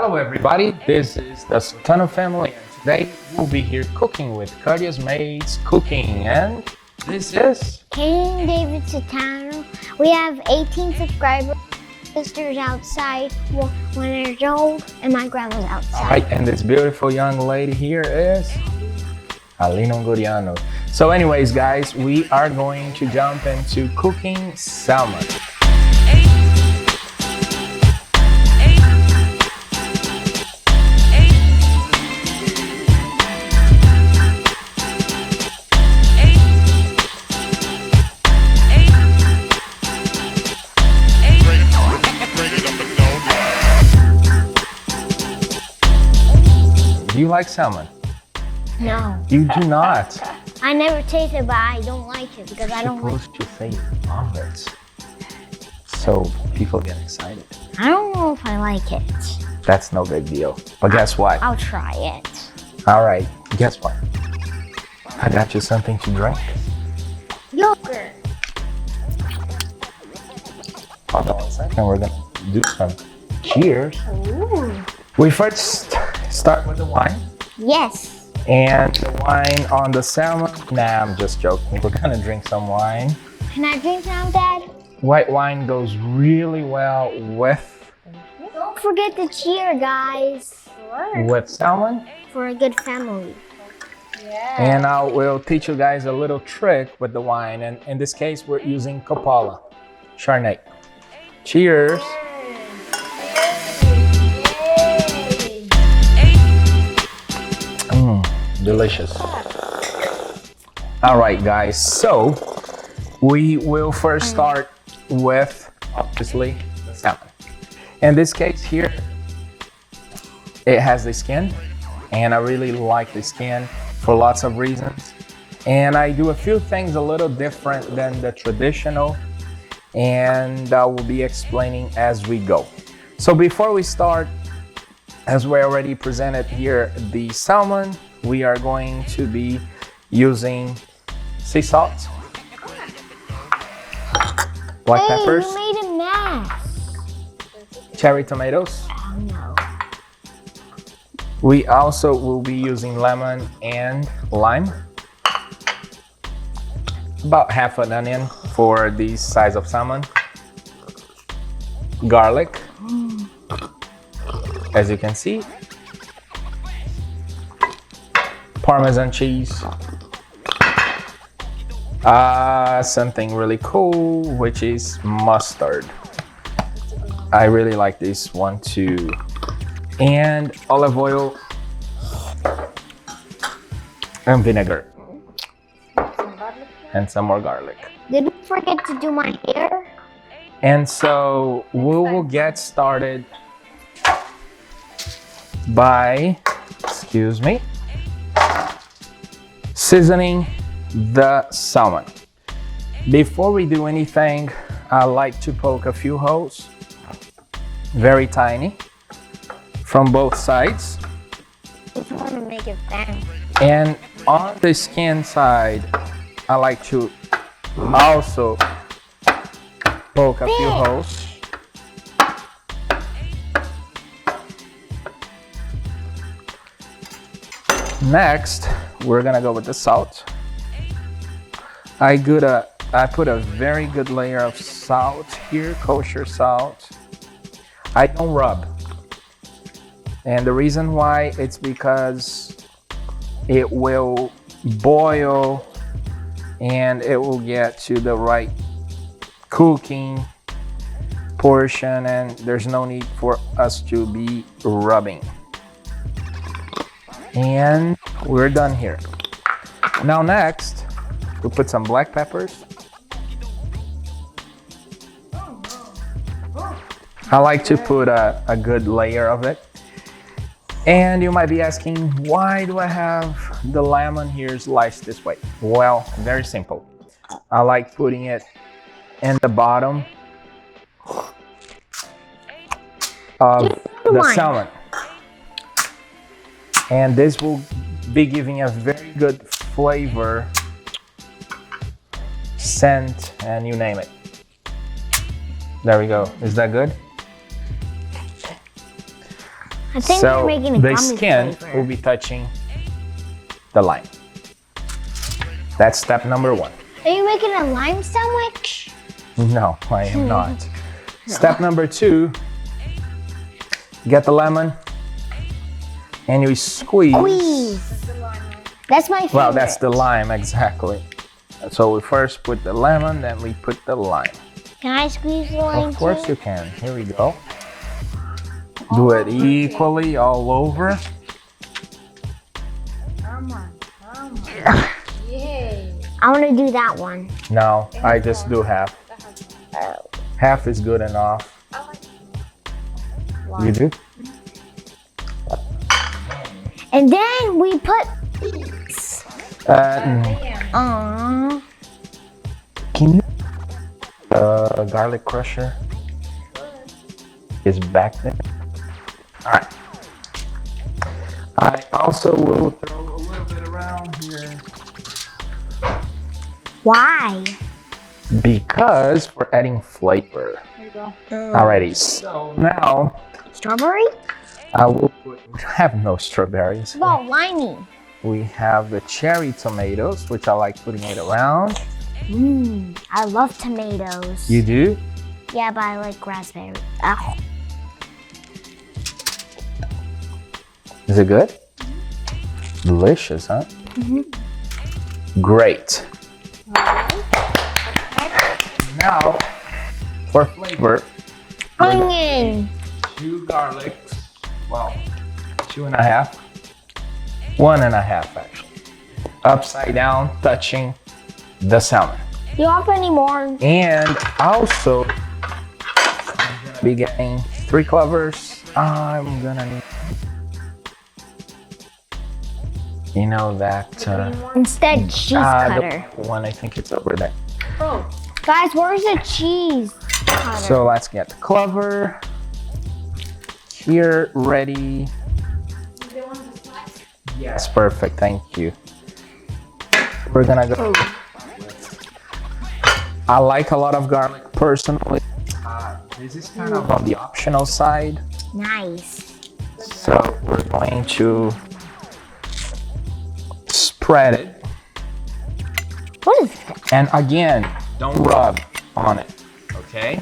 Hello everybody, this is the Sultano family and today we'll be here cooking with Courteous Maids Cooking, and this is King David Sultano. We have 18 subscribers. Sister's outside, 1 year old, and my grandma's outside. Alright, and this beautiful young lady here is Alino Goriano. So anyways guys, we are going to jump into cooking salmon. Do you like salmon? No. You do not. I never tasted it, but I don't like it because I don't like it. Supposed to say you love it, so people get excited. I don't know if I like it. That's no big deal. But guess what? I'll try it. All right, guess what? I got you something to drink. Yogurt. Hold on 1 second, we're gonna do some cheers. Ooh. We first start with the wine. Yes. And the wine on the salmon. Nah, I'm just joking. We're gonna drink some wine. Can I drink now, Dad? White wine goes really well with Don't forget to cheer, guys. salmon. For a good family. Yeah. And I will teach you guys a little trick with the wine. And in this case, we're using Cipolle Chardonnay. Cheers. Delicious. All right, guys. So we will first start with, obviously, the salmon. In this case here, it has the skin, and I really like the skin for lots of reasons. And I do a few things a little different than the traditional, and I will be explaining as we go. So before we start, as we already presented here, the salmon, we are going to be using sea salt, black peppers, you made a mess. cherry tomatoes. Oh no. We also will be using lemon and lime. About half an onion for this size of salmon. Garlic, as you can see. Parmesan cheese. Something really cool, which is mustard. I really like this one too. And olive oil and vinegar. And some more garlic. Did we forget to do my hair? And so we will get started by, excuse me, seasoning the salmon. Before we do anything, I like to poke a few holes, very tiny, from both sides. I just want to make it bang. And on the skin side, I like to also poke a few holes. Next, we're gonna go with the salt. I put a very good layer of salt here, kosher salt. I don't rub. And the reason why, it's because it will boil and it will get to the right cooking portion, and there's no need for us to be rubbing. And we're done here. Now next, we'll put some black peppers. I like to put a good layer of it. And you might be asking, why do I have the lemon here sliced this way? Well, very simple. I like putting it in the bottom of the salmon. And this will be giving a very good flavor, scent, and you name it. There we go. Is that good? I think So we're making a the gummy skin flavor. will be touching the lime. That's step number 1. Are you making a lime sandwich? No, I am not. Step number 2, get the lemon and you squeeze. Squeeze. That's my favorite. Well, that's the lime, exactly. So we first put the lemon, then we put the lime. Can I squeeze the lime Of course too? you can. Here we go. Do it equally all over. I want to do that one. No, I just do half. Half is good enough. You do? And then we put. Can you? Garlic crusher is back there. All right. I also will throw a little bit around here. Why? Because we're adding flavor. There you go. Alrighty, so now Strawberry? I will put, we have no strawberries. Well, limey. We have the cherry tomatoes, which I like putting it around. I love tomatoes. You do? Yeah, but I like raspberry. Ow. Is it good? Delicious, huh? Great. Now, for flavor, Onion. 2 garlics. Well, 2.5. 1.5 actually. Upside down, touching the salmon. You want any more? And also, I'm gonna be getting 3 cloves. I'm gonna need, you know that Instead, cheese cutter. the one, I think it's over there. Oh, Guys, where's the cheese cutter? So let's get the clover here ready. Yes, perfect. Thank you. We're gonna go. I like a lot of garlic personally. This is kind of on the optional side. Nice. So we're going to spread it. What is that? And again, don't rub on it, okay?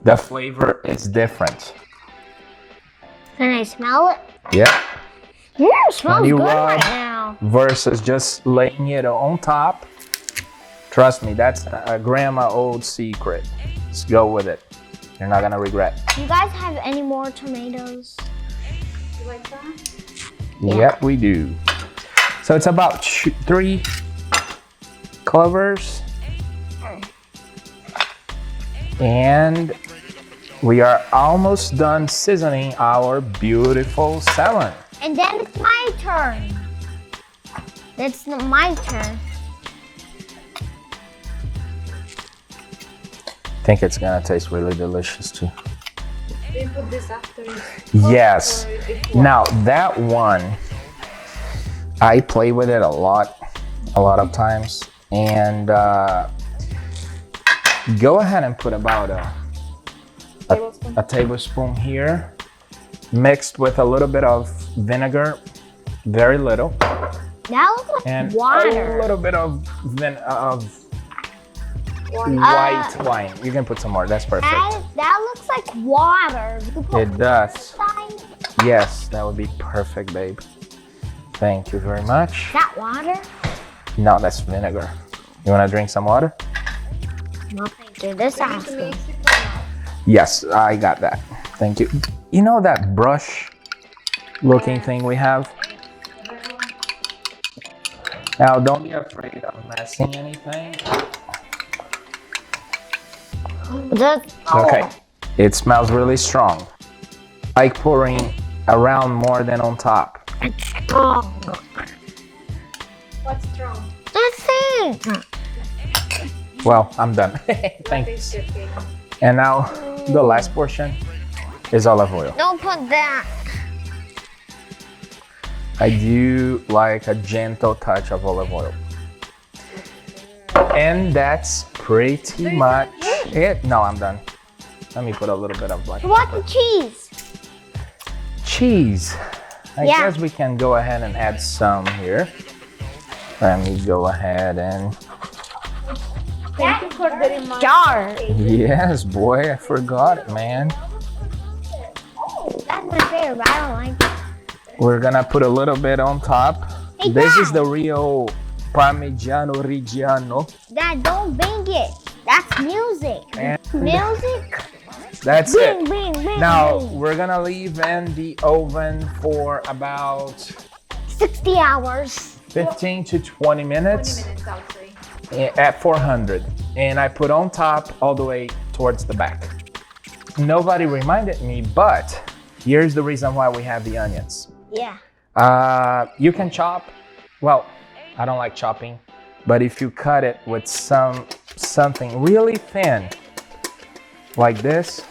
The flavor is different. Can I smell it? Yeah. Yeah, it smells you good rub- right now. Versus just laying it on top. Trust me, that's a grandma old secret. Just go with it. You're not gonna regret. Do you guys have any more tomatoes? you like that? Yep, we do. So it's about 3 clovers. And we are almost done seasoning our beautiful salmon. And then it's my turn. It's not my turn. I think it's gonna taste really delicious too. They put this after it's Yes. or before? Now that one, I play with it a lot of times. And go ahead and put about Tablespoon? a tablespoon here, mixed with a little bit of vinegar, very little, That looks like and water. a little bit of One. white wine. You can put some more. That's perfect. That looks like water. You can put It does. inside. Yes, that would be perfect, babe. Thank you very much. Is that water? No, that's vinegar. You want to drink some water? No, thank you. This We need sounds to good. mix it now. Yes, I got that. Thank you. You know that brush looking thing we have? Now, don't be afraid of messing anything. Okay. It smells really strong. Like pouring around more than on top. What's strong? That's it. Well, I'm done. That Thanks. is okay. And now, the last portion is olive oil. Don't put that. I do like a gentle touch of olive oil. And that's pretty much it. No, I'm done. Let me put a little bit of black What pepper. the cheese? cheese. I Yeah. guess we can go ahead and add some here. Let me go ahead and Thank you for the reminder. Jar. yes, boy, I forgot it, man. That's my favorite, but I don't like it. We're gonna put a little bit on top. Hey, This is Dad. the real Parmigiano Reggiano. Dad, don't bang it. That's music. And Music. that's Bing, it. bing, bing, Now bing. we're gonna leave in the oven for about 60 hours. 15 to 20 minutes 20 minutes, I would say. at 400. And I put on top all the way towards the back. Nobody reminded me, but here's the reason why we have the onions. Yeah. You can chop. Well, I don't like chopping, but if you cut it with something really thin, like this,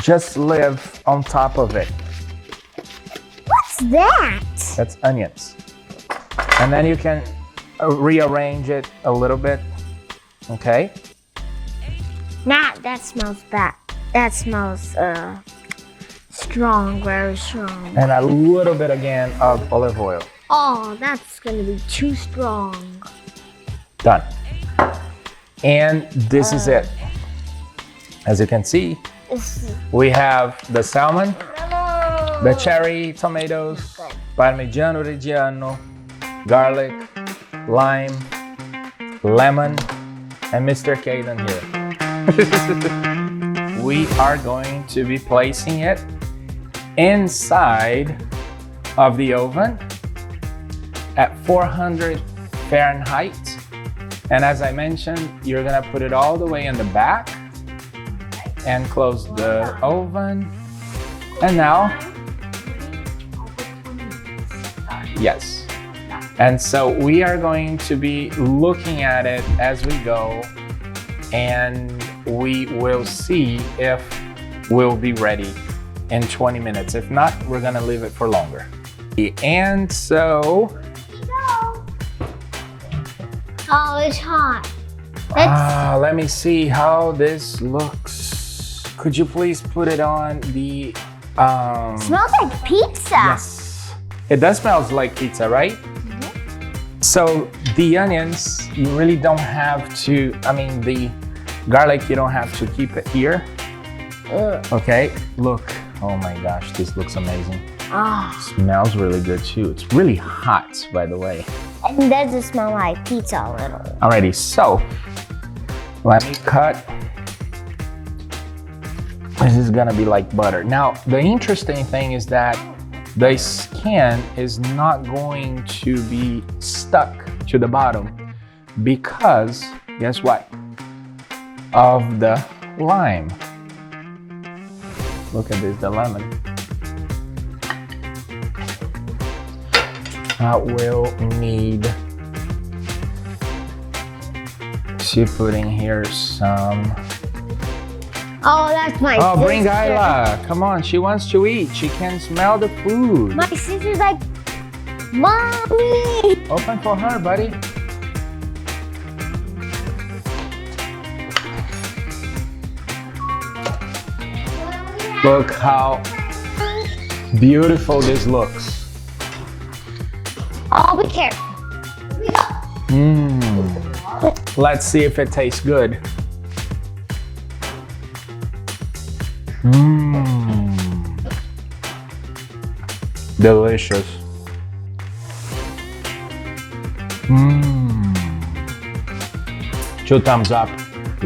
just live on top of it. What's that? That's onions. And then you can rearrange it a little bit, okay? Nah, that smells bad. That smells strong, very strong. And a little bit again of olive oil. Oh, that's gonna be too strong. Done. And this is it. As you can see, we have the salmon, the cherry tomatoes, Parmigiano Reggiano, garlic, lime, lemon, and Mr. Caden here. We are going to be placing it inside of the oven at 400 Fahrenheit. And as I mentioned, you're gonna put it all the way in the back and close the oven. And now, yes. And so we are going to be looking at it as we go, and we will see if we'll be ready in 20 minutes. If not, we're gonna leave it for longer. And so, Oh, it's hot. let me see how this looks. Could you please put it on the, Smells like pizza. yes. It does smell like pizza, right? So the onions, you really don't have to, the garlic, you don't have to keep it here. Okay, look. Oh my gosh, this looks amazing. Ah, Smells really good too. It's really hot, by the way. and does it smell like pizza a little? Alrighty, so let me cut. This is gonna be like butter. Now, the interesting thing is that the skin is not going to be stuck to the bottom because, guess what? Of the lime. Look at this, the lemon. I will need to put in here some. Oh, that's my Oh, sister. bring Isla. Come on, she wants to eat. She can smell the food. My sister's like, Mommy! Open for her, buddy. Look how beautiful this looks. Oh, be careful. Let's see if it tastes good. Delicious. Two thumbs up.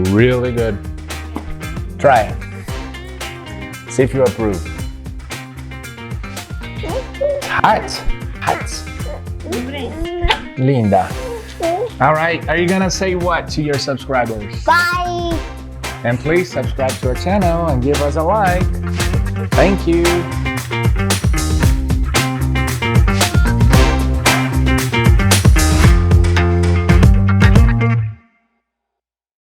Really good. Try it. See if you approve. Hot. Hot. Linda. All right. Are you gonna say what to your subscribers? Bye! And please subscribe to our channel and give us a like. Thank you.